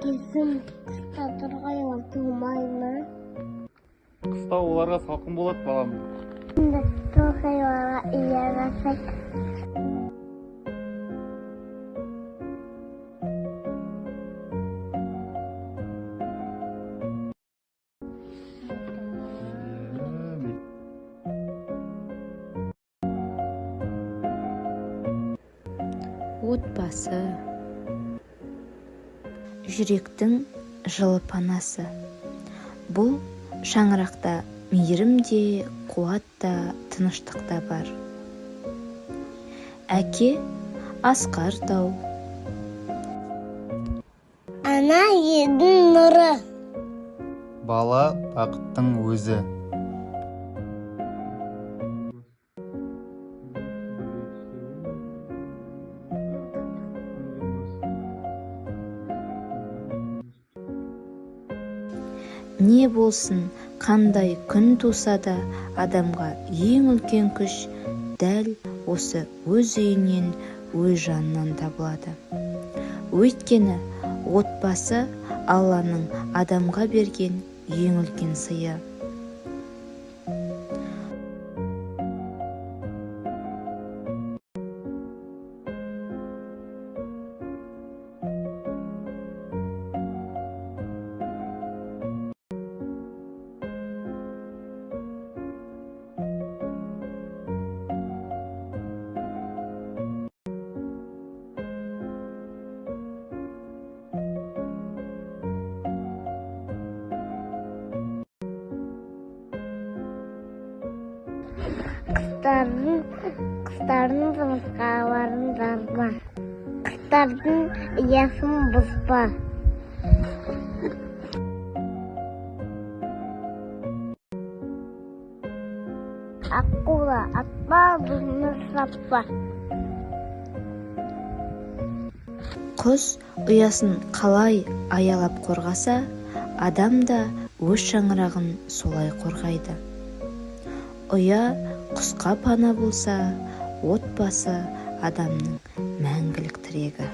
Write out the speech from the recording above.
Әкесін қыста тұрғайға тумаймы? Қыста оларға салқын болады, балам. Енді тұрғайға иярасақ. Отбасы жүректің жылы панасы. Бұл шаңырақта мейірім де, қуат та, тыныштық та бар. Әке асқар тау. Ана елдің нұры. Бала бақыттың өзі. Не болсын, қандай күн туса да, адамға ең үлкен күш дәл осы өз үйінен, өз жанынан табылады. Өйткені отбасы Алланың адамға берген ең үлкен сыйы. Қыстардың жұмысқа барыңдар. Қыстардың ұясын бұзба. Аққула атпа, бұзны саппа. Құс ұясын қалай аялап қорғаса, адам да өз шаңырағын солай қорғайды. Ұя құсқа пана болса, отбасы адамның мәңгілік тірегі.